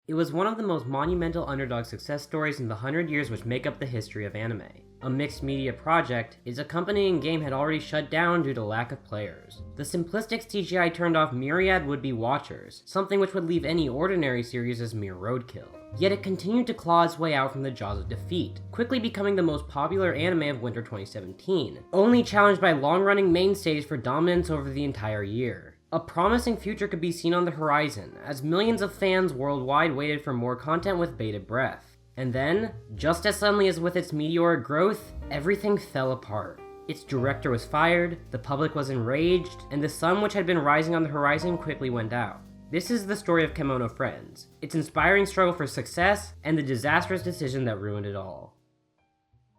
It was one of the most monumental underdog success stories in the 100 years which make up the history of anime. A mixed media project, its accompanying game had already shut down due to lack of players. The simplistic CGI turned off myriad would-be watchers, something which would leave any ordinary series as mere roadkill. Yet it continued to claw its way out from the jaws of defeat, quickly becoming the most popular anime of winter 2017, only challenged by long-running mainstays for dominance over the entire year. A promising future could be seen on the horizon, as millions of fans worldwide waited for more content with bated breath. And then, just as suddenly as with its meteoric growth, everything fell apart. Its director was fired, the public was enraged, and the sun which had been rising on the horizon quickly went out. This is the story of Kemono Friends, its inspiring struggle for success, and the disastrous decision that ruined it all.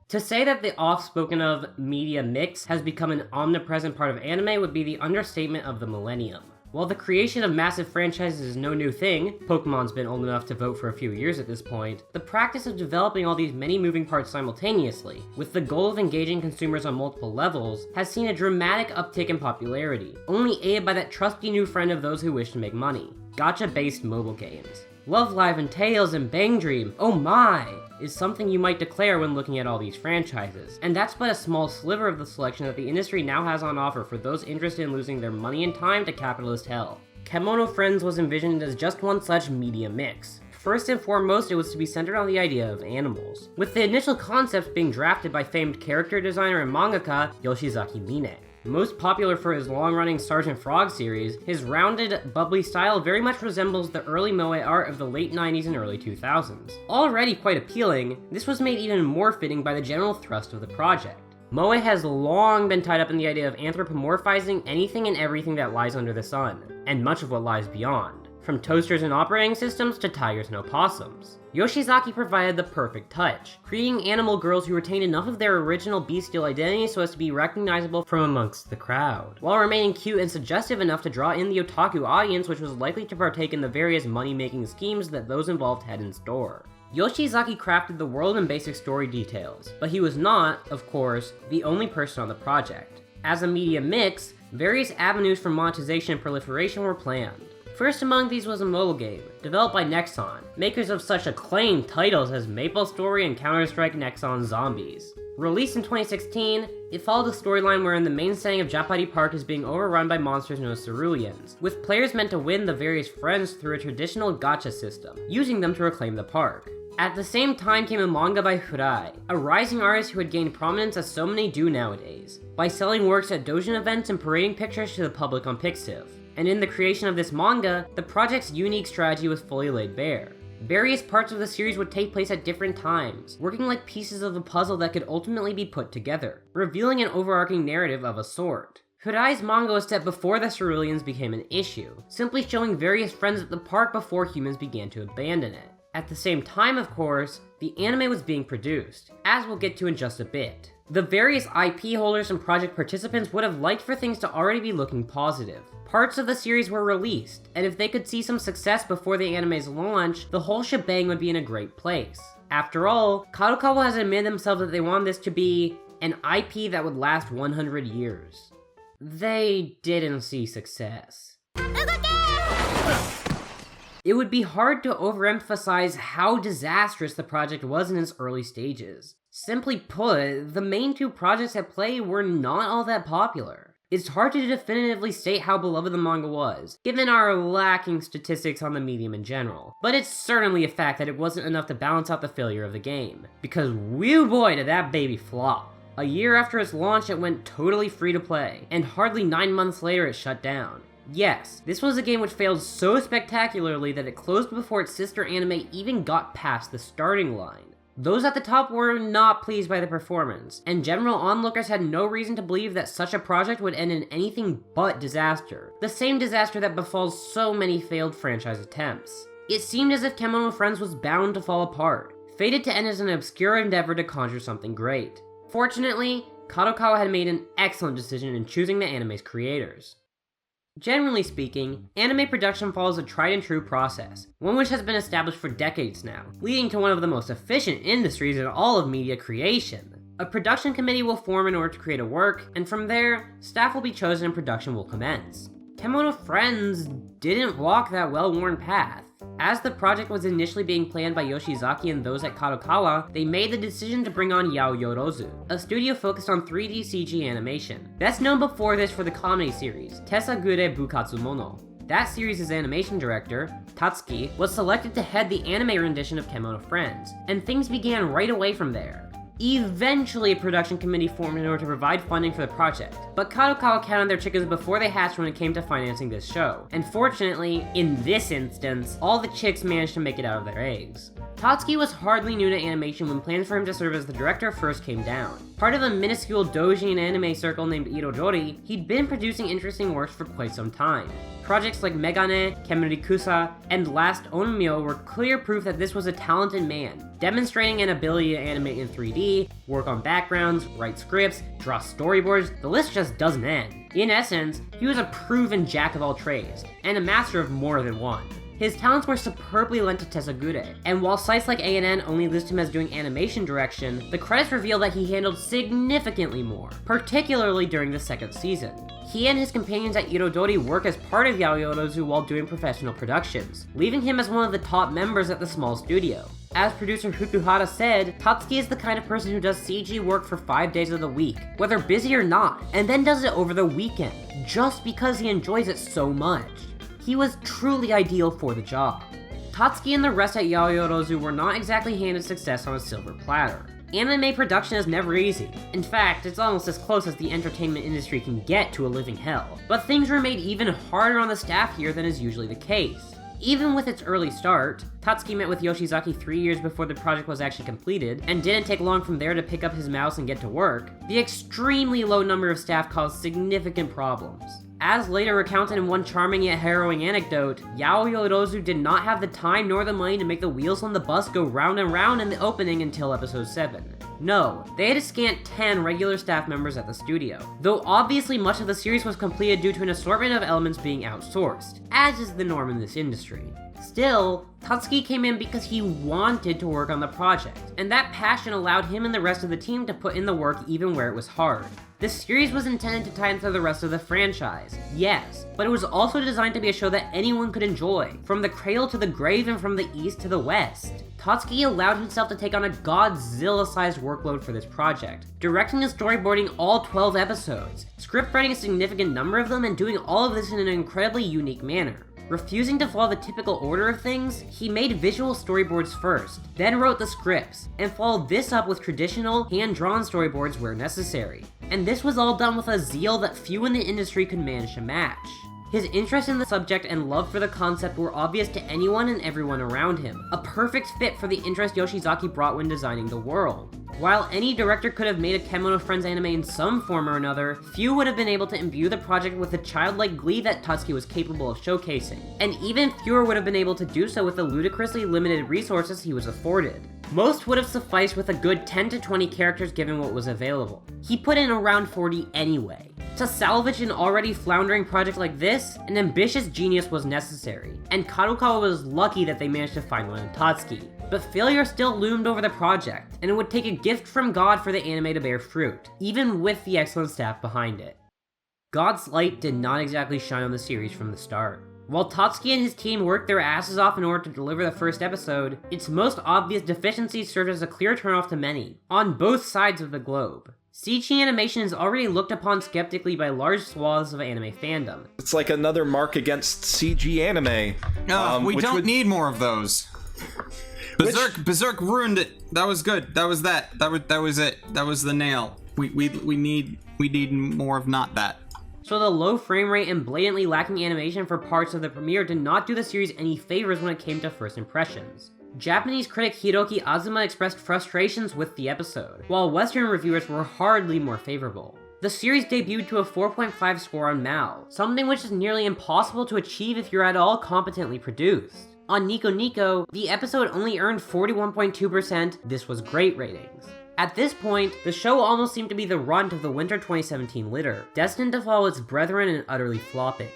To say that the oft-spoken of media mix has become an omnipresent part of anime would be the understatement of the millennium. While the creation of massive franchises is no new thing, Pokemon's been old enough to vote for a few years at this point, the practice of developing all these many moving parts simultaneously, with the goal of engaging consumers on multiple levels, has seen a dramatic uptick in popularity, only aided by that trusty new friend of those who wish to make money: gacha-based mobile games. Love Live and Tales and Bang Dream, oh my, is something you might declare when looking at all these franchises. And that's but a small sliver of the selection that the industry now has on offer for those interested in losing their money and time to capitalist hell. Kemono Friends was envisioned as just one such media mix. First and foremost, it was to be centered on the idea of animals, with the initial concepts being drafted by famed character designer and mangaka Yoshizaki Mine. Most popular for his long-running Sergeant Frog series, his rounded, bubbly style very much resembles the early moe art of the late 90s and early 2000s. Already quite appealing, this was made even more fitting by the general thrust of the project. Moe has long been tied up in the idea of anthropomorphizing anything and everything that lies under the sun, and much of what lies beyond. From toasters and operating systems to tigers and opossums. Yoshizaki provided the perfect touch, creating animal girls who retained enough of their original bestial identity so as to be recognizable from amongst the crowd, while remaining cute and suggestive enough to draw in the otaku audience which was likely to partake in the various money-making schemes that those involved had in store. Yoshizaki crafted the world and basic story details, but he was not, of course, the only person on the project. As a media mix, various avenues for monetization and proliferation were planned. First among these was a mobile game, developed by Nexon, makers of such acclaimed titles as MapleStory and Counter-Strike Nexon Zombies. Released in 2016, it followed a storyline wherein the main setting of Japadi Park is being overrun by monsters known as ceruleans, with players meant to win the various friends through a traditional gacha system, using them to reclaim the park. At the same time came a manga by Furai, a rising artist who had gained prominence as so many do nowadays, by selling works at doujin events and parading pictures to the public on Pixiv. And in the creation of this manga, the project's unique strategy was fully laid bare. Various parts of the series would take place at different times, working like pieces of a puzzle that could ultimately be put together, revealing an overarching narrative of a sort. Furai's manga was set before the ceruleans became an issue, simply showing various friends at the park before humans began to abandon it. At the same time, of course, the anime was being produced, as we'll get to in just a bit. The various IP holders and project participants would have liked for things to already be looking positive. Parts of the series were released, and if they could see some success before the anime's launch, the whole shebang would be in a great place. After all, Kadokawa has admitted themselves that they wanted this to be an IP that would last 100 years. They didn't see success. It would be hard to overemphasize how disastrous the project was in its early stages. Simply put, the main two projects at play were not all that popular. It's hard to definitively state how beloved the manga was, given our lacking statistics on the medium in general, but it's certainly a fact that it wasn't enough to balance out the failure of the game, because whew boy did that baby flop. A year after its launch it went totally free to play, and hardly 9 months later it shut down. Yes, this was a game which failed so spectacularly that it closed before its sister anime even got past the starting line. Those at the top were not pleased by the performance, and general onlookers had no reason to believe that such a project would end in anything but disaster. The same disaster that befalls so many failed franchise attempts. It seemed as if Kemono Friends was bound to fall apart, fated to end as an obscure endeavor to conjure something great. Fortunately, Kadokawa had made an excellent decision in choosing the anime's creators. Generally speaking, anime production follows a tried and true process, one which has been established for decades now, leading to one of the most efficient industries in all of media creation. A production committee will form in order to create a work, and from there, staff will be chosen and production will commence. Kemono Friends didn't walk that well-worn path. As the project was initially being planned by Yoshizaki and those at Kadokawa, they made the decision to bring on Yaoyorozu, a studio focused on 3D CG animation. Best known before this for the comedy series, Tesagure Bukatsumono. That series' animation director, Tatsuki, was selected to head the anime rendition of Kemono Friends, and things began right away from there. Eventually, a production committee formed in order to provide funding for the project, but Kadokawa counted their chickens before they hatched when it came to financing this show, and fortunately, in this instance, all the chicks managed to make it out of their eggs. Tatsuki was hardly new to animation when plans for him to serve as the director first came down. Part of a minuscule doujin and anime circle named Irodori, he'd been producing interesting works for quite some time. Projects like Megane, Kemono, and Last Onmyo were clear proof that this was a talented man, demonstrating an ability to animate in 3D, work on backgrounds, write scripts, draw storyboards, the list just doesn't end. In essence, he was a proven jack of all trades, and a master of more than one. His talents were superbly lent to Tesagure, and while sites like A&N only list him as doing animation direction, the credits reveal that he handled significantly more, particularly during the second season. He and his companions at Irodori work as part of Yaoyorozu while doing professional productions, leaving him as one of the top members at the small studio. As producer Fukuhara said, Tatsuki is the kind of person who does CG work for 5 days of the week, whether busy or not, and then does it over the weekend, just because he enjoys it so much. He was truly ideal for the job. Tatsuki and the rest at Yaoyorozu were not exactly handed success on a silver platter. Anime production is never easy. In fact, it's almost as close as the entertainment industry can get to a living hell. But things were made even harder on the staff here than is usually the case. Even with its early start, Tatsuki met with Yoshizaki 3 years before the project was actually completed, and didn't take long from there to pick up his mouse and get to work. The extremely low number of staff caused significant problems. As later recounted in one charming yet harrowing anecdote, Yaoyorozu did not have the time nor the money to make the wheels on the bus go round and round in the opening until episode 7. No, they had a scant 10 regular staff members at the studio, though obviously much of the series was completed due to an assortment of elements being outsourced, as is the norm in this industry. Still, Tatsuki came in because he wanted to work on the project, and that passion allowed him and the rest of the team to put in the work even where it was hard. The series was intended to tie into the rest of the franchise, yes, but it was also designed to be a show that anyone could enjoy, from the cradle to the grave and from the east to the west. Tatsuki allowed himself to take on a Godzilla-sized workload for this project, directing and storyboarding all 12 episodes, scriptwriting a significant number of them, and doing all of this in an incredibly unique manner. Refusing to follow the typical order of things, he made visual storyboards first, then wrote the scripts, and followed this up with traditional, hand-drawn storyboards where necessary. And this was all done with a zeal that few in the industry could manage to match. His interest in the subject and love for the concept were obvious to anyone and everyone around him, a perfect fit for the interest Yoshizaki brought when designing the world. While any director could have made a Kemono Friends anime in some form or another, few would have been able to imbue the project with the childlike glee that Tatsuki was capable of showcasing, and even fewer would have been able to do so with the ludicrously limited resources he was afforded. Most would have sufficed with a good 10 to 20 characters given what was available. He put in around 40 anyway. To salvage an already floundering project like this, an ambitious genius was necessary, and Kadokawa was lucky that they managed to find one in Tatsuki. But failure still loomed over the project, and it would take a gift from God for the anime to bear fruit, even with the excellent staff behind it. God's light did not exactly shine on the series from the start. While Tatsuki and his team worked their asses off in order to deliver the first episode, its most obvious deficiencies served as a clear turnoff to many, on both sides of the globe. CG animation is already looked upon skeptically by large swaths of anime fandom. It's like another mark against CG anime. We don't need more of those. Berserk ruined it. That was good. That was it. That was the nail. We need more of not that. So the low frame rate and blatantly lacking animation for parts of the premiere did not do the series any favors when it came to first impressions. Japanese critic Hiroki Azuma expressed frustrations with the episode, while Western reviewers were hardly more favorable. The series debuted to a 4.5 score on Mal, something which is nearly impossible to achieve if you're at all competently produced. On Nico Nico, the episode only earned 41.2% "This was great" ratings. At this point, the show almost seemed to be the runt of the winter 2017 litter, destined to follow its brethren and utterly flopping.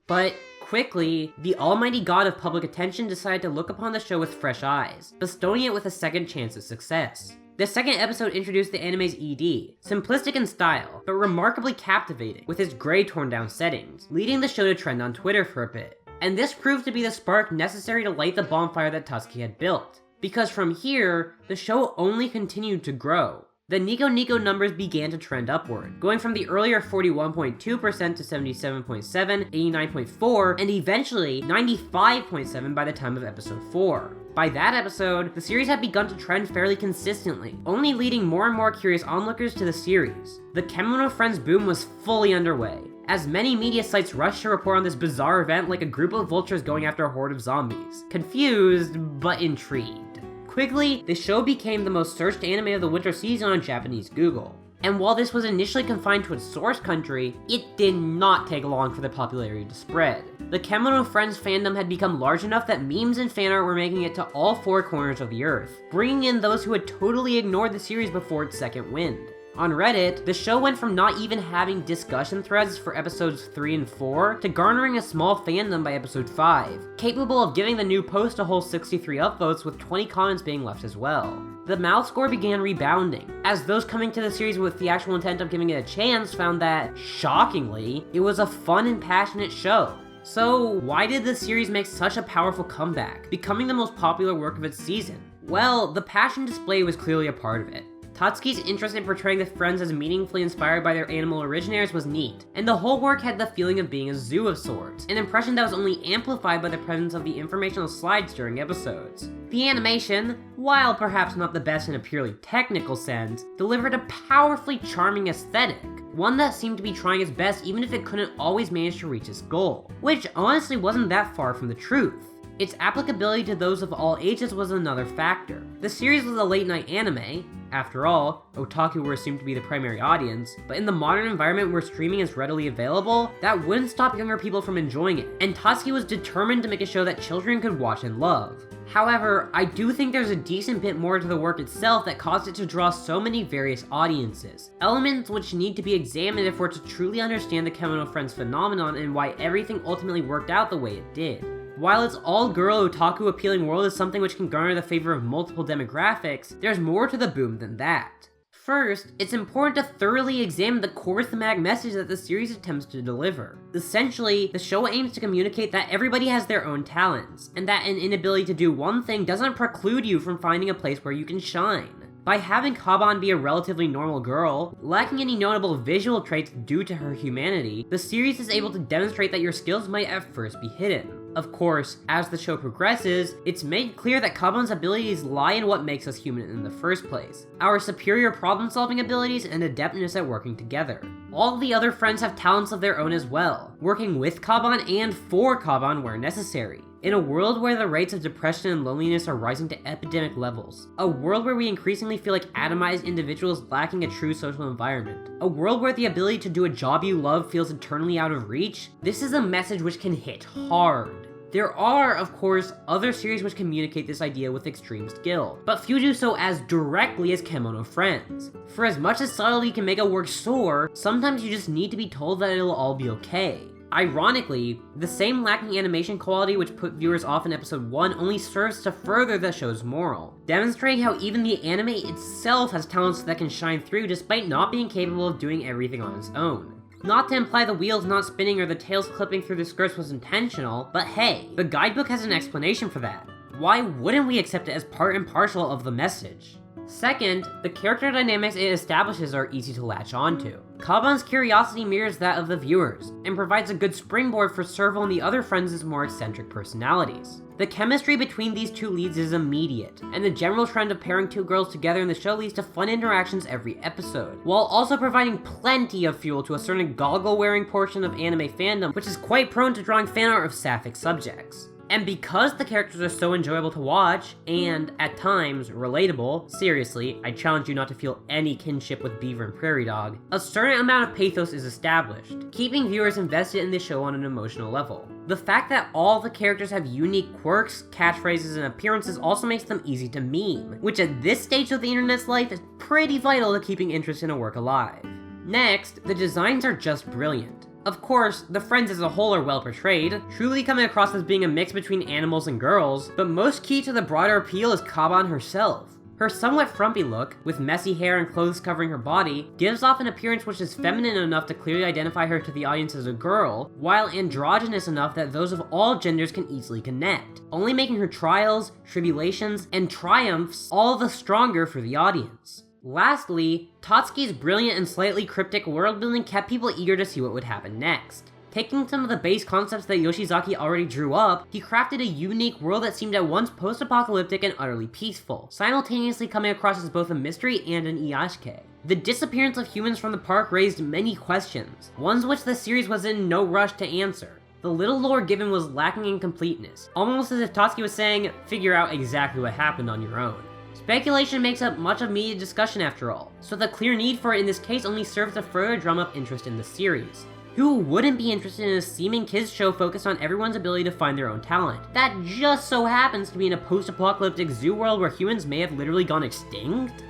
But quickly, the almighty god of public attention decided to look upon the show with fresh eyes, bestowing it with a second chance at success. The second episode introduced the anime's ED, simplistic in style, but remarkably captivating, with its grey torn down settings, leading the show to trend on Twitter for a bit. And this proved to be the spark necessary to light the bonfire that Tatsuki had built. Because from here, the show only continued to grow. The Nico Nico numbers began to trend upward, going from the earlier 41.2% to 77.7, 89.4, and eventually 95.7 by the time of episode 4. By that episode, the series had begun to trend fairly consistently, only leading more and more curious onlookers to the series. The Kemono Friends boom was fully underway, as many media sites rushed to report on this bizarre event like a group of vultures going after a horde of zombies, confused but intrigued. Quickly, the show became the most searched anime of the winter season on Japanese Google. And while this was initially confined to its source country, it did not take long for the popularity to spread. The Kemono Friends fandom had become large enough that memes and fanart were making it to all four corners of the earth, bringing in those who had totally ignored the series before its second wind. On Reddit, the show went from not even having discussion threads for episodes 3 and 4 to garnering a small fandom by episode 5, capable of giving the new post a whole 63 upvotes with 20 comments being left as well. The mouth score began rebounding, as those coming to the series with the actual intent of giving it a chance found that, shockingly, it was a fun and passionate show. So why did the series make such a powerful comeback, becoming the most popular work of its season? Well, the passion display was clearly a part of it. Tatsuki's interest in portraying the friends as meaningfully inspired by their animal originators was neat, and the whole work had the feeling of being a zoo of sorts, an impression that was only amplified by the presence of the informational slides during episodes. The animation, while perhaps not the best in a purely technical sense, delivered a powerfully charming aesthetic, one that seemed to be trying its best even if it couldn't always manage to reach its goal, which honestly wasn't that far from the truth. Its applicability to those of all ages was another factor. The series was a late-night anime. After all, otaku were assumed to be the primary audience, but in the modern environment where streaming is readily available, that wouldn't stop younger people from enjoying it, and Tatsuki was determined to make a show that children could watch and love. However, I do think there's a decent bit more to the work itself that caused it to draw so many various audiences, elements which need to be examined if we're to truly understand the Kemono Friends phenomenon and why everything ultimately worked out the way it did. While its all-girl otaku appealing world is something which can garner the favor of multiple demographics, there's more to the boom than that. First, it's important to thoroughly examine the core thematic message that the series attempts to deliver. Essentially, the show aims to communicate that everybody has their own talents, and that an inability to do one thing doesn't preclude you from finding a place where you can shine. By having Kaban be a relatively normal girl, lacking any notable visual traits due to her humanity, the series is able to demonstrate that your skills might at first be hidden. Of course, as the show progresses, it's made clear that Kaban's abilities lie in what makes us human in the first place, our superior problem-solving abilities and adeptness at working together. All the other friends have talents of their own as well, working with Kaban and for Kaban where necessary. In a world where the rates of depression and loneliness are rising to epidemic levels, a world where we increasingly feel like atomized individuals lacking a true social environment, a world where the ability to do a job you love feels eternally out of reach, this is a message which can hit hard. There are, of course, other series which communicate this idea with extreme skill, but few do so as directly as Kemono Friends. For as much as subtlety can make a work soar, sometimes you just need to be told that it'll all be okay. Ironically, the same lacking animation quality which put viewers off in episode 1 only serves to further the show's moral, demonstrating how even the anime itself has talents that can shine through despite not being capable of doing everything on its own. Not to imply the wheels not spinning or the tails clipping through the skirts was intentional, but hey, the guidebook has an explanation for that. Why wouldn't we accept it as part and parcel of the message? Second, the character dynamics it establishes are easy to latch onto. Kaban's curiosity mirrors that of the viewers, and provides a good springboard for Serval and the other friends' more eccentric personalities. The chemistry between these two leads is immediate, and the general trend of pairing two girls together in the show leads to fun interactions every episode, while also providing plenty of fuel to a certain goggle-wearing portion of anime fandom which is quite prone to drawing fan art of sapphic subjects. And because the characters are so enjoyable to watch, and, at times, relatable, seriously, I challenge you not to feel any kinship with Beaver and Prairie Dog, a certain amount of pathos is established, keeping viewers invested in the show on an emotional level. The fact that all the characters have unique quirks, catchphrases, and appearances also makes them easy to meme, which at this stage of the internet's life is pretty vital to keeping interest in a work alive. Next, the designs are just brilliant. Of course, the friends as a whole are well portrayed, truly coming across as being a mix between animals and girls, but most key to the broader appeal is Kaban herself. Her somewhat frumpy look, with messy hair and clothes covering her body, gives off an appearance which is feminine enough to clearly identify her to the audience as a girl, while androgynous enough that those of all genders can easily connect, only making her trials, tribulations, and triumphs all the stronger for the audience. Lastly, Tatsuki's brilliant and slightly cryptic world building kept people eager to see what would happen next. Taking some of the base concepts that Yoshizaki already drew up, he crafted a unique world that seemed at once post-apocalyptic and utterly peaceful, simultaneously coming across as both a mystery and an iyashikei. The disappearance of humans from the park raised many questions, ones which the series was in no rush to answer. The little lore given was lacking in completeness, almost as if Tatsuki was saying, figure out exactly what happened on your own. Speculation makes up much of media discussion after all, so the clear need for it in this case only serves to further drum up interest in the series. Who wouldn't be interested in a seeming kids show focused on everyone's ability to find their own talent, that just so happens to be in a post-apocalyptic zoo world where humans may have literally gone extinct?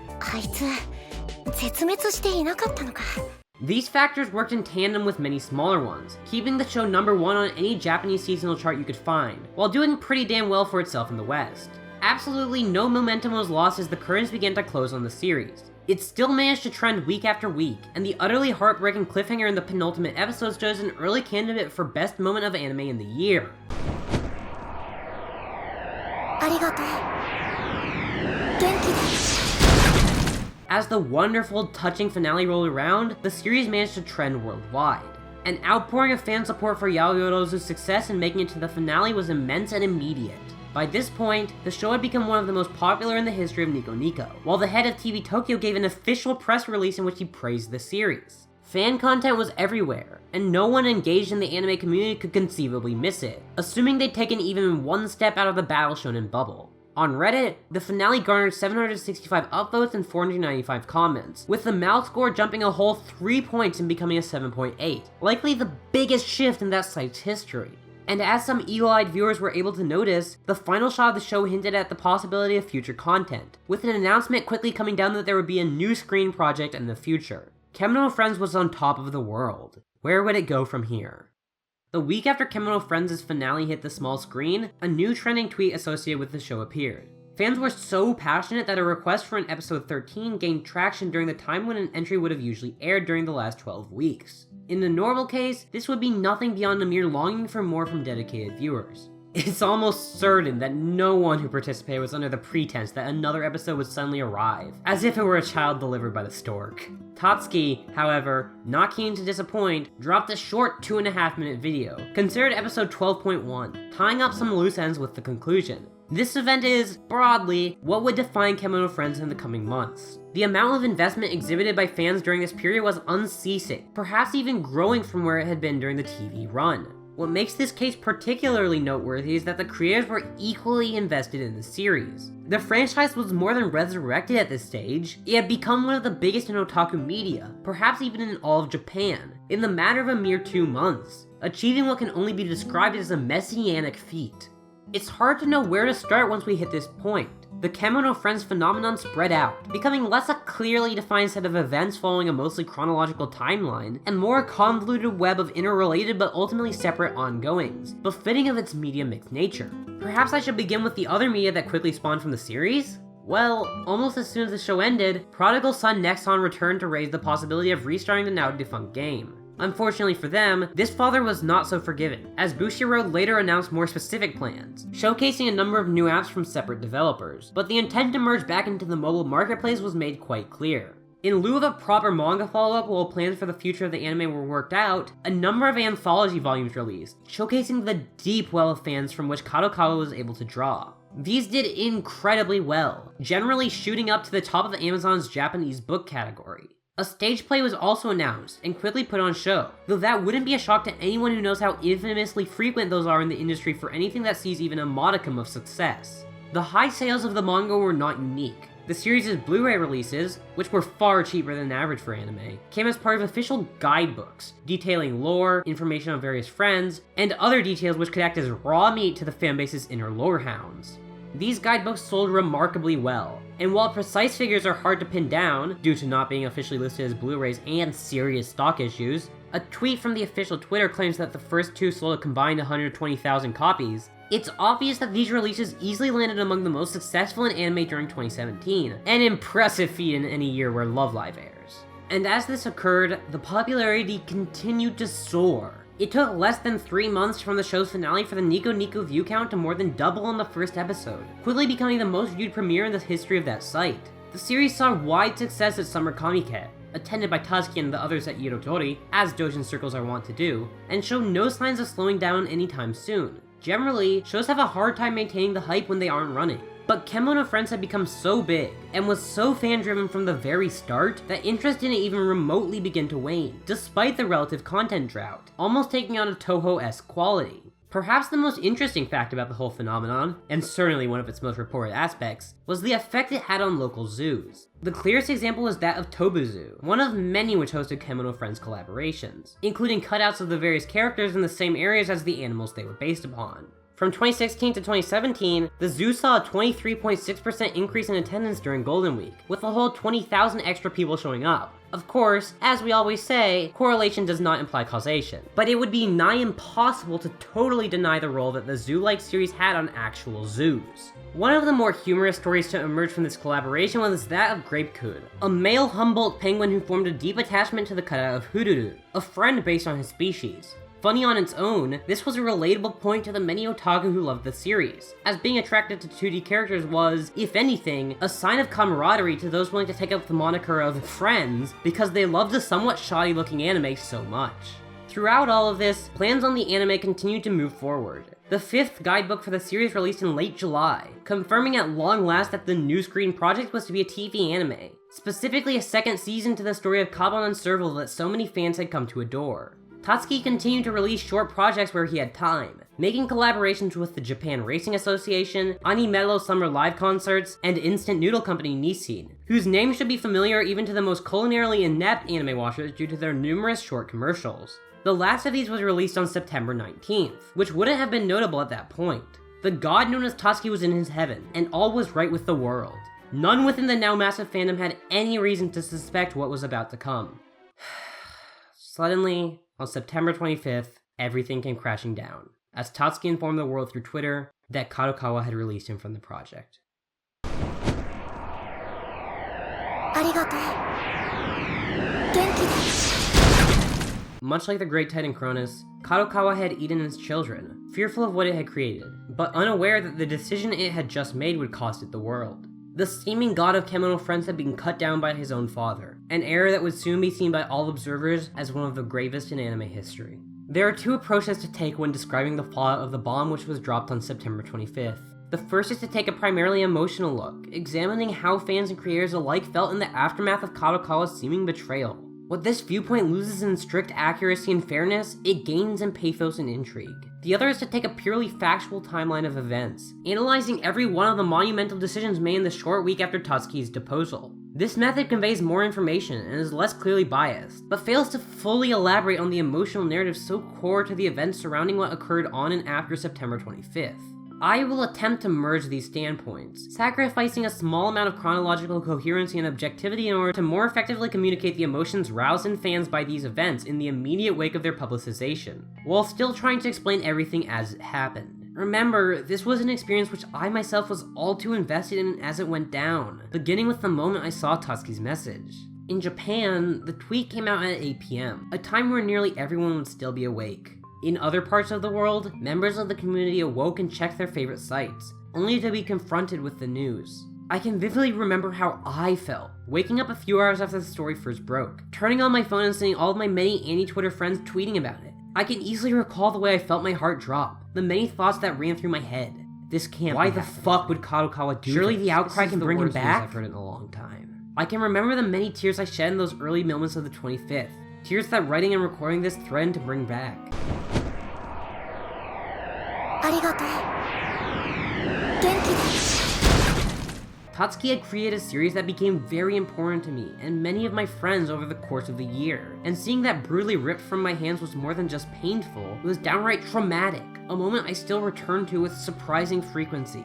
These factors worked in tandem with many smaller ones, keeping the show #1 on any Japanese seasonal chart you could find, while doing pretty damn well for itself in the West. Absolutely no momentum was lost as the curtains began to close on the series. It still managed to trend week after week, and the utterly heartbreaking cliffhanger in the penultimate episode shows an early candidate for best moment of anime in the year. As the wonderful, touching finale rolled around, the series managed to trend worldwide. An outpouring of fan support for Yaoyorozu's success in making it to the finale was immense and immediate. By this point, the show had become one of the most popular in the history of Nico Nico, while the head of TV Tokyo gave an official press release in which he praised the series. Fan content was everywhere, and no one engaged in the anime community could conceivably miss it, assuming they'd taken even one step out of the Battle Shonen bubble. On Reddit, the finale garnered 765 upvotes and 495 comments, with the mouth score jumping a whole 3 points and becoming a 7.8, likely the biggest shift in that site's history. And as some eagle-eyed viewers were able to notice, the final shot of the show hinted at the possibility of future content, with an announcement quickly coming down that there would be a new screen project in the future. Kemono Friends was on top of the world. Where would it go from here? The week after Kemono Friends' finale hit the small screen, a new trending tweet associated with the show appeared. Fans were so passionate that a request for an episode 13 gained traction during the time when an entry would have usually aired during the last 12 weeks. In the normal case, this would be nothing beyond a mere longing for more from dedicated viewers. It's almost certain that no one who participated was under the pretense that another episode would suddenly arrive, as if it were a child delivered by the stork. Tatsuki, however, not keen to disappoint, dropped a short 2.5-minute video, considered episode 12.1, tying up some loose ends with the conclusion. This event is, broadly, what would define Kemono Friends in the coming months. The amount of investment exhibited by fans during this period was unceasing, perhaps even growing from where it had been during the TV run. What makes this case particularly noteworthy is that the creators were equally invested in the series. The franchise was more than resurrected at this stage. It had become one of the biggest in otaku media, perhaps even in all of Japan, in the matter of a mere 2 months, achieving what can only be described as a messianic feat. It's hard to know where to start once we hit this point. The Kemono Friends phenomenon spread out, becoming less a clearly defined set of events following a mostly chronological timeline, and more a convoluted web of interrelated but ultimately separate ongoings, befitting of its media mixed nature. Perhaps I should begin with the other media that quickly spawned from the series? Well, almost as soon as the show ended, Prodigal Son Nexon returned to raise the possibility of restarting the now-defunct game. Unfortunately for them, this father was not so forgiving, as Bushiroad later announced more specific plans, showcasing a number of new apps from separate developers, but the intent to merge back into the mobile marketplace was made quite clear. In lieu of a proper manga follow-up while plans for the future of the anime were worked out, a number of anthology volumes released, showcasing the deep well of fans from which Kadokawa was able to draw. These did incredibly well, generally shooting up to the top of Amazon's Japanese book category. A stage play was also announced, and quickly put on show, though that wouldn't be a shock to anyone who knows how infamously frequent those are in the industry for anything that sees even a modicum of success. The high sales of the manga were not unique. The series' Blu-ray releases, which were far cheaper than average for anime, came as part of official guidebooks, detailing lore, information on various friends, and other details which could act as raw meat to the fanbase's inner lore hounds. These guidebooks sold remarkably well, and while precise figures are hard to pin down, due to not being officially listed as Blu-rays and serious stock issues, a tweet from the official Twitter claims that the first two sold a combined 120,000 copies, It's obvious that these releases easily landed among the most successful in anime during 2017, an impressive feat in any year where Love Live airs. And as this occurred, the popularity continued to soar. It took less than 3 months from the show's finale for the Nico Nico view count to more than double in the first episode, quickly becoming the most viewed premiere in the history of that site. The series saw wide success at Summer Comiket, attended by Tatsuki and the others at Yirotori, as doujin circles are wont to do, and showed no signs of slowing down anytime soon. Generally, shows have a hard time maintaining the hype when they aren't running. But Kemono Friends had become so big, and was so fan-driven from the very start, that interest didn't even remotely begin to wane, despite the relative content drought, almost taking on a Toho-esque quality. Perhaps the most interesting fact about the whole phenomenon, and certainly one of its most reported aspects, was the effect it had on local zoos. The clearest example was that of Tobu Zoo, one of many which hosted Kemono Friends collaborations, including cutouts of the various characters in the same areas as the animals they were based upon. From 2016 to 2017, the zoo saw a 23.6% increase in attendance during Golden Week, with a whole 20,000 extra people showing up. Of course, as we always say, correlation does not imply causation, but it would be nigh impossible to totally deny the role that the zoo-like series had on actual zoos. One of the more humorous stories to emerge from this collaboration was that of Grapecoot, a male Humboldt penguin who formed a deep attachment to the cutout of Hururu, a friend based on his species. Funny on its own, this was a relatable point to the many otaku who loved the series, as being attracted to 2D characters was, if anything, a sign of camaraderie to those willing to take up the moniker of friends because they loved the somewhat shoddy looking anime so much. Throughout all of this, plans on the anime continued to move forward. The 5th guidebook for the series released in late July, confirming at long last that the New Screen project was to be a TV anime, specifically a second season to the story of Kaban and Serval that so many fans had come to adore. Tatsuki continued to release short projects where he had time, making collaborations with the Japan Racing Association, Animelo Summer Live Concerts, and instant noodle company Nissin, whose name should be familiar even to the most culinarily inept anime watchers due to their numerous short commercials. The last of these was released on September 19th, which wouldn't have been notable at that point. The god known as Tatsuki was in his heaven, and all was right with the world. None within the now massive fandom had any reason to suspect what was about to come. Suddenly, on September 25th, everything came crashing down, as Tatsuki informed the world through Twitter that Kadokawa had released him from the project. Much like the Great Titan Cronus, Kadokawa had eaten its children, fearful of what it had created, but unaware that the decision it had just made would cost it the world. The seeming god of Kemono Friends had been cut down by his own father, an error that would soon be seen by all observers as one of the gravest in anime history. There are two approaches to take when describing the fallout of the bomb which was dropped on September 25th. The first is to take a primarily emotional look, examining how fans and creators alike felt in the aftermath of Kadokawa's seeming betrayal. What this viewpoint loses in strict accuracy and fairness, it gains in pathos and intrigue. The other is to take a purely factual timeline of events, analyzing every one of the monumental decisions made in the short week after Tatsuki's deposal. This method conveys more information and is less clearly biased, but fails to fully elaborate on the emotional narrative so core to the events surrounding what occurred on and after September 25th. I will attempt to merge these standpoints, sacrificing a small amount of chronological coherency and objectivity in order to more effectively communicate the emotions roused in fans by these events in the immediate wake of their publicization, while still trying to explain everything as it happened. Remember, this was an experience which I myself was all too invested in as it went down, beginning with the moment I saw Tatsuki's message. In Japan, the tweet came out at 8 PM, a time where nearly everyone would still be awake. In other parts of the world, members of the community awoke and checked their favorite sites, only to be confronted with the news. I can vividly remember how I felt, waking up a few hours after the story first broke, turning on my phone and seeing all of my many anti-Twitter friends tweeting about it. I can easily recall the way I felt my heart drop, the many thoughts that ran through my head. This can't Why the fuck would Kadokawa do Surely this? The outcry can bring him back? I've heard it in a long time. I can remember the many tears I shed in those early moments of the 25th. Tears that writing and recording this threatened to bring back. Tatsuki had created a series that became very important to me and many of my friends over the course of the year, and seeing that brutally ripped from my hands was more than just painful, it was downright traumatic, a moment I still return to with surprising frequency.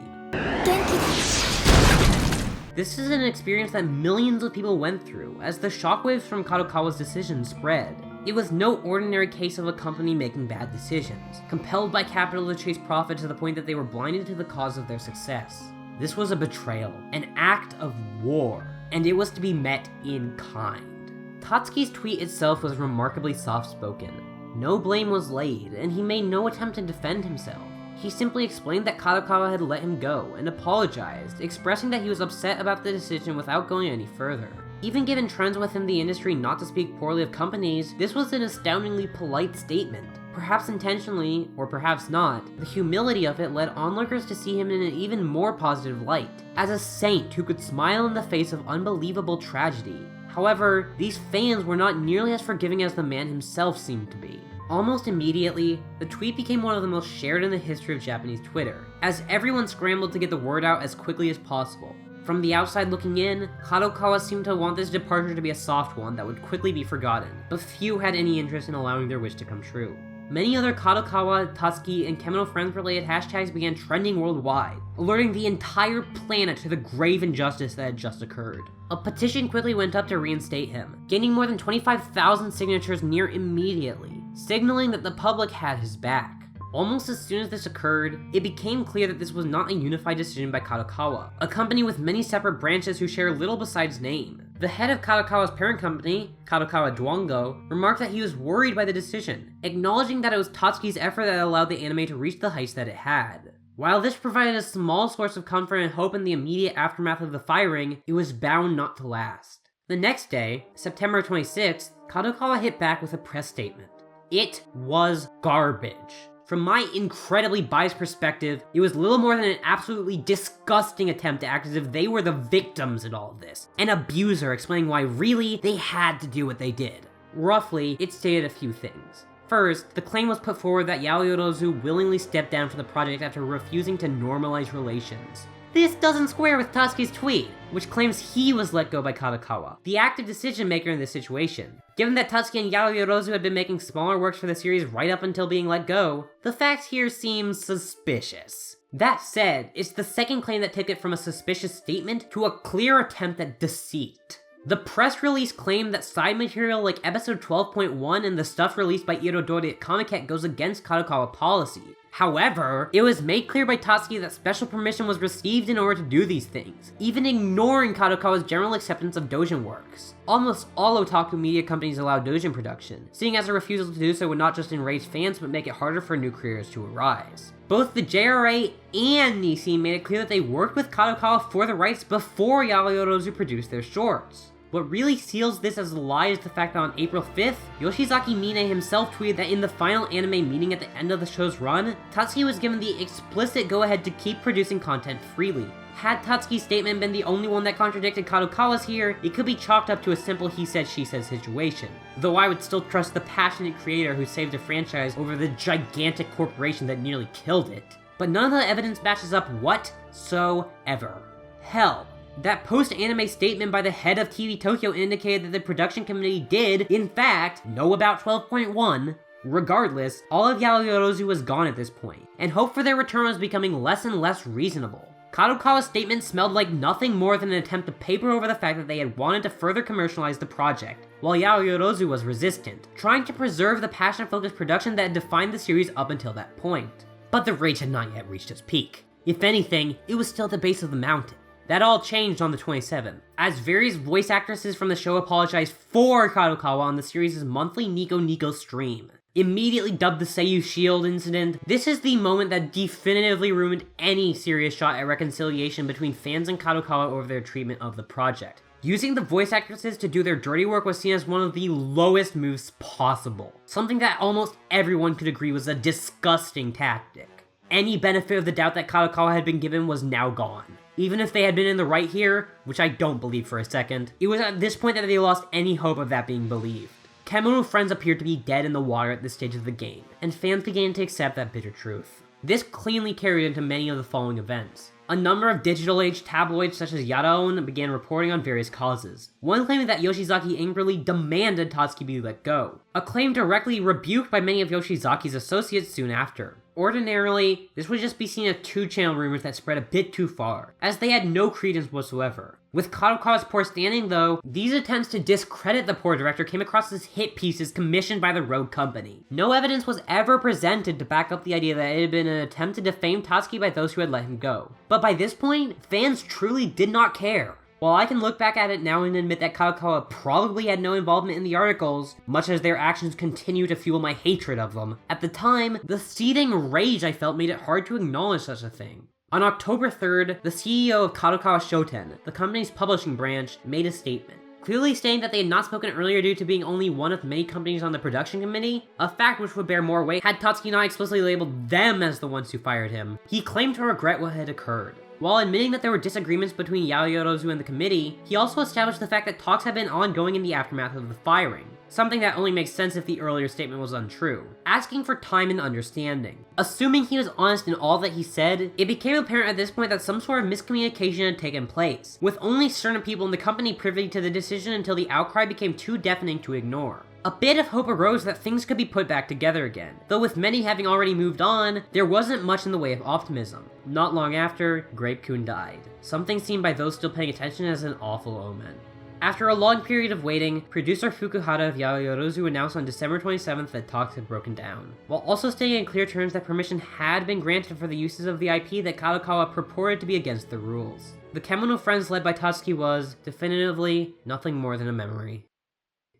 This is an experience that millions of people went through as the shockwaves from Kadokawa's decision spread. It was no ordinary case of a company making bad decisions, compelled by capital to chase profit to the point that they were blinded to the cause of their success. This was a betrayal, an act of war, and it was to be met in kind. Tatsuki's tweet itself was remarkably soft-spoken. No blame was laid, and he made no attempt to defend himself. He simply explained that Kadokawa had let him go, and apologized, expressing that he was upset about the decision without going any further. Even given trends within the industry not to speak poorly of companies, this was an astoundingly polite statement. Perhaps intentionally, or perhaps not, the humility of it led onlookers to see him in an even more positive light, as a saint who could smile in the face of unbelievable tragedy. However, these fans were not nearly as forgiving as the man himself seemed to be. Almost immediately, the tweet became one of the most shared in the history of Japanese Twitter, as everyone scrambled to get the word out as quickly as possible. From the outside looking in, Kadokawa seemed to want this departure to be a soft one that would quickly be forgotten, but few had any interest in allowing their wish to come true. Many other Kadokawa, Tatsuki, and Kemono Friends related hashtags began trending worldwide, alerting the entire planet to the grave injustice that had just occurred. A petition quickly went up to reinstate him, gaining more than 25,000 signatures near immediately, signaling that the public had his back. Almost as soon as this occurred, it became clear that this was not a unified decision by Kadokawa, a company with many separate branches who share little besides name. The head of Kadokawa's parent company, Kadokawa Dwango, remarked that he was worried by the decision, acknowledging that it was Tatsuki's effort that allowed the anime to reach the heights that it had. While this provided a small source of comfort and hope in the immediate aftermath of the firing, it was bound not to last. The next day, September 26th, Kadokawa hit back with a press statement. It was garbage. From my incredibly biased perspective, it was little more than an absolutely disgusting attempt to act as if they were the victims in all of this. An abuser explaining why really they had to do what they did. Roughly, it stated a few things. First, the claim was put forward that Yaoyorozu willingly stepped down from the project after refusing to normalize relations. This doesn't square with Tatsuki's tweet, which claims he was let go by Kadokawa, the active decision maker in this situation. Given that Tatsuki and Yaoyorozu had been making smaller works for the series right up until being let go, the facts here seem suspicious. That said, it's the second claim that took it from a suspicious statement to a clear attempt at deceit. The press release claimed that side material like episode 12.1 and the stuff released by Irodori at Comiket goes against Kadokawa policy. However, it was made clear by Tatsuki that special permission was received in order to do these things, even ignoring Kadokawa's general acceptance of doujin works. Almost all otaku media companies allow doujin production, seeing as a refusal to do so would not just enrage fans but make it harder for new creators to arise. Both the JRA and Nissin made it clear that they worked with Kadokawa for the rights before Yaoyorozu produced their shorts. What really seals this as a lie is the fact that on April 5th, Yoshizaki Mine himself tweeted that in the final anime meeting at the end of the show's run, Tatsuki was given the explicit go-ahead to keep producing content freely. Had Tatsuki's statement been the only one that contradicted Kadokawa's here, it could be chalked up to a simple he said she said situation. Though I would still trust the passionate creator who saved a franchise over the gigantic corporation that nearly killed it. But none of the evidence matches up whatsoever. Hell, that post-anime statement by the head of TV Tokyo indicated that the production committee did, in fact, know about 12.1. Regardless, all of Yaoyorozu was gone at this point, and hope for their return was becoming less and less reasonable. Kadokawa's statement smelled like nothing more than an attempt to paper over the fact that they had wanted to further commercialize the project, while Yaoyorozu was resistant, trying to preserve the passion-focused production that had defined the series up until that point. But the rage had not yet reached its peak. If anything, it was still at the base of the mountain. That all changed on the 27th, as various voice actresses from the show apologized for Kadokawa on the series' monthly Nico Nico stream. Immediately dubbed the Seiyu Shield incident, this is the moment that definitively ruined any serious shot at reconciliation between fans and Kadokawa over their treatment of the project. Using the voice actresses to do their dirty work was seen as one of the lowest moves possible, something that almost everyone could agree was a disgusting tactic. Any benefit of the doubt that Kadokawa had been given was now gone. Even if they had been in the right here, which I don't believe for a second, it was at this point that they lost any hope of that being believed. Kemono Friends appeared to be dead in the water at this stage of the game, and fans began to accept that bitter truth. This cleanly carried into many of the following events. A number of digital-age tabloids such as Yadaon began reporting on various causes, one claiming that Yoshizaki angrily demanded Tatsuki be let go, a claim directly rebuked by many of Yoshizaki's associates soon after. Ordinarily, this would just be seen as 2-channel rumors that spread a bit too far, as they had no credence whatsoever. With Kadokawa's poor standing though, these attempts to discredit the poor director came across as hit pieces commissioned by the rogue company. No evidence was ever presented to back up the idea that it had been an attempt to defame Tatsuki by those who had let him go. But by this point, fans truly did not care. While I can look back at it now and admit that Kadokawa probably had no involvement in the articles, much as their actions continue to fuel my hatred of them, at the time, the seething rage I felt made it hard to acknowledge such a thing. On October 3rd, the CEO of Kadokawa Shoten, the company's publishing branch, made a statement, clearly stating that they had not spoken earlier due to being only one of many companies on the production committee, a fact which would bear more weight had Tatsuki not explicitly labeled them as the ones who fired him. He claimed to regret what had occurred. While admitting that there were disagreements between Yaoyorozu and the committee, he also established the fact that talks had been ongoing in the aftermath of the firing, something that only makes sense if the earlier statement was untrue, asking for time and understanding. Assuming he was honest in all that he said, it became apparent at this point that some sort of miscommunication had taken place, with only certain people in the company privy to the decision until the outcry became too deafening to ignore. A bit of hope arose that things could be put back together again, though with many having already moved on, there wasn't much in the way of optimism. Not long after, Grape-kun died, something seen by those still paying attention as an awful omen. After a long period of waiting, producer Fukuhara of Yaoyorozu announced on December 27th that talks had broken down, while also stating in clear terms that permission had been granted for the uses of the IP that Kadokawa purported to be against the rules. The Kemono Friends led by Tatsuki was, definitively, nothing more than a memory.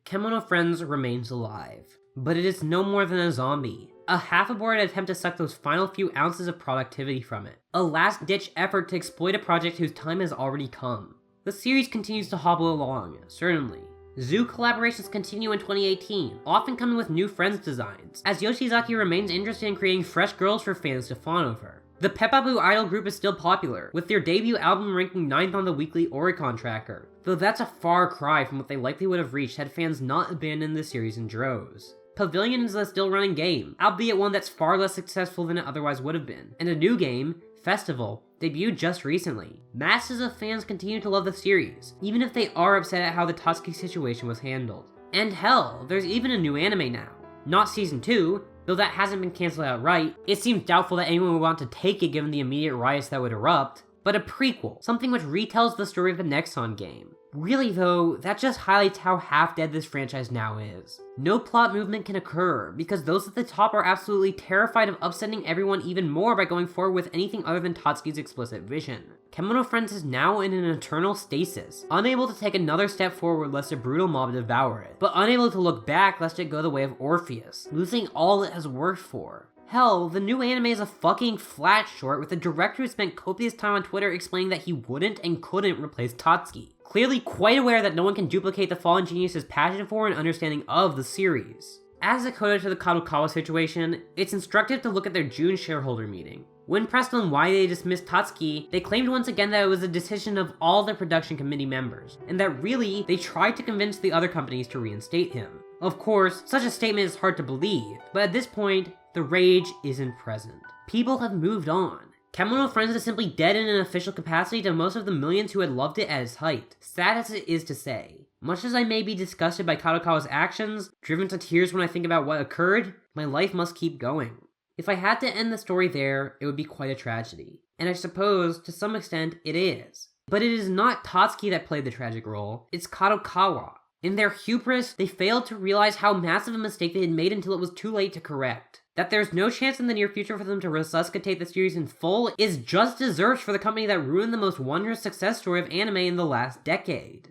Kemono Friends remains alive, but it is no more than a zombie. A half-aborted attempt to suck those final few ounces of productivity from it. A last-ditch effort to exploit a project whose time has already come. The series continues to hobble along, certainly. Zoo collaborations continue in 2018, often coming with new Friends designs, as Yoshizaki remains interested in creating fresh girls for fans to fawn over. The Peppabu idol group is still popular, with their debut album ranking 9th on the weekly Oricon tracker, though that's a far cry from what they likely would have reached had fans not abandoned the series in droves. Pavilion is a still running game, albeit one that's far less successful than it otherwise would have been, and a new game, Festival, debuted just recently. Masses of fans continue to love the series, even if they are upset at how the Tatsuki situation was handled. And hell, there's even a new anime now. Not season 2, though that hasn't been cancelled outright. It seems doubtful that anyone would want to take it given the immediate riots that would erupt, but a prequel, something which retells the story of the Nexon game. Really though, that just highlights how half-dead this franchise now is. No plot movement can occur, because those at the top are absolutely terrified of upsetting everyone even more by going forward with anything other than Tatsuki's explicit vision. Kemono Friends is now in an eternal stasis, unable to take another step forward lest a brutal mob devour it, but unable to look back lest it go the way of Orpheus, losing all it has worked for. Hell, the new anime is a fucking flat short with a director who spent copious time on Twitter explaining that he wouldn't and couldn't replace Tatsuki. Clearly quite aware that no one can duplicate the fallen genius's passion for and understanding of the series. As a coda to the Kadokawa situation, it's instructive to look at their June shareholder meeting. When pressed on why they dismissed Tatsuki, they claimed once again that it was a decision of all the production committee members, and that really, they tried to convince the other companies to reinstate him. Of course, such a statement is hard to believe, but at this point, the rage isn't present. People have moved on. Kemono Friends is simply dead in an official capacity to most of the millions who had loved it at its height. Sad as it is to say. Much as I may be disgusted by Kadokawa's actions, driven to tears when I think about what occurred, my life must keep going. If I had to end the story there, it would be quite a tragedy. And I suppose, to some extent, it is. But it is not Tatsuki that played the tragic role, it's Kadokawa. In their hubris, they failed to realize how massive a mistake they had made until it was too late to correct. That there's no chance in the near future for them to resuscitate the series in full is just deserves for the company that ruined the most wondrous success story of anime in the last decade.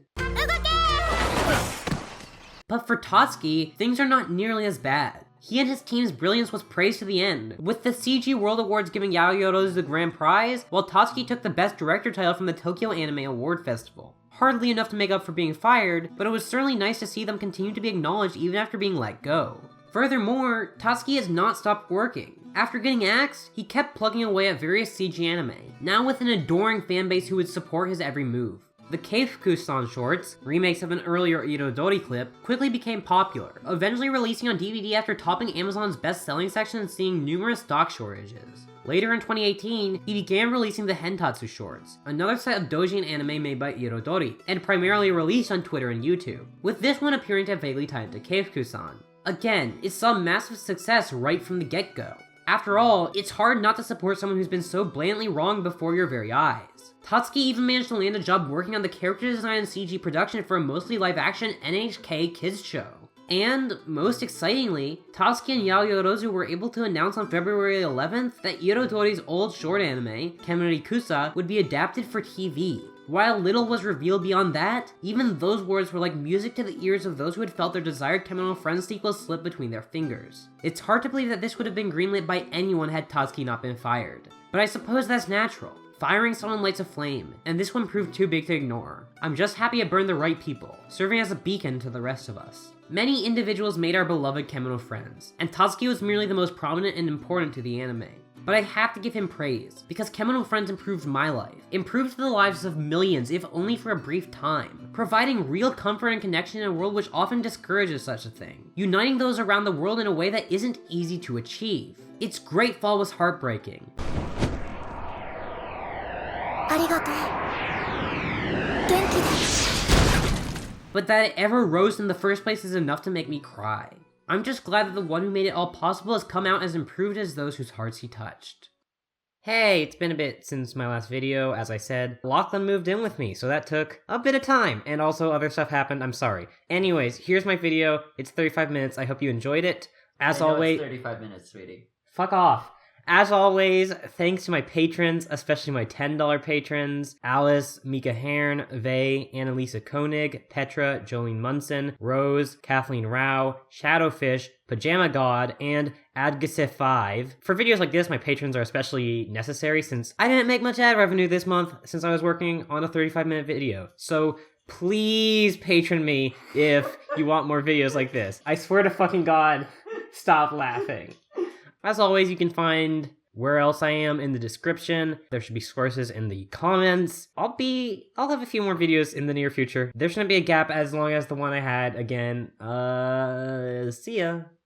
But for Tatsuki, things are not nearly as bad. He and his team's brilliance was praised to the end, with the CG World Awards giving Yaoyorozu the grand prize, while Tatsuki took the Best Director title from the Tokyo Anime Award Festival. Hardly enough to make up for being fired, but it was certainly nice to see them continue to be acknowledged even after being let go. Furthermore, Tatsuki has not stopped working. After getting axed, he kept plugging away at various CG anime, now with an adoring fanbase who would support his every move. The Keifuku-san shorts, remakes of an earlier Irodori clip, quickly became popular, eventually releasing on DVD after topping Amazon's best-selling section and seeing numerous stock shortages. Later in 2018, he began releasing the Hentatsu shorts, another set of doujin anime made by Irodori, and primarily released on Twitter and YouTube, with this one appearing to have vaguely tied to Keifuku-san. Again, it saw massive success right from the get-go. After all, it's hard not to support someone who's been so blatantly wrong before your very eyes. Tatsuki even managed to land a job working on the character design and CG production for a mostly live-action NHK kids show. And, most excitingly, Tatsuki and Yao Yorozu were able to announce on February 11th that Irotori's old short anime, Kemono would be adapted for TV. While little was revealed beyond that, even those words were like music to the ears of those who had felt their desired Kemono Friends sequel slip between their fingers. It's hard to believe that this would have been greenlit by anyone had Tatsuki not been fired. But I suppose that's natural. Firing someone lights a flame, and this one proved too big to ignore. I'm just happy it burned the right people, serving as a beacon to the rest of us. Many individuals made our beloved Kemono Friends, and Tatsuki was merely the most prominent and important to the anime. But I have to give him praise, because Kemono Friends improved my life, improved the lives of millions if only for a brief time, providing real comfort and connection in a world which often discourages such a thing, uniting those around the world in a way that isn't easy to achieve. Its great fall was heartbreaking. But that it ever rose in the first place is enough to make me cry. I'm just glad that the one who made it all possible has come out as improved as those whose hearts he touched. Hey, it's been a bit since my last video. As I said, Lachlan moved in with me, so that took a bit of time, and also other stuff happened, I'm sorry. Anyways, here's my video. It's 35 minutes, I hope you enjoyed it. As always... It's 35 minutes, sweetie. Fuck off. As always, thanks to my patrons, especially my $10 patrons, Alice, Mika Hearn, Vey, Annalisa Koenig, Petra, Jolene Munson, Rose, Kathleen Rao, Shadowfish, Pajama God, and Adgase5. For videos like this, my patrons are especially necessary since I didn't make much ad revenue this month since I was working on a 35-minute video. So please patron me if you want more videos like this. I swear to fucking God, stop laughing. As always, you can find where else I am in the description. There should be sources in the comments. I'll have a few more videos in the near future. There shouldn't be a gap as long as the one I had. Again, see ya.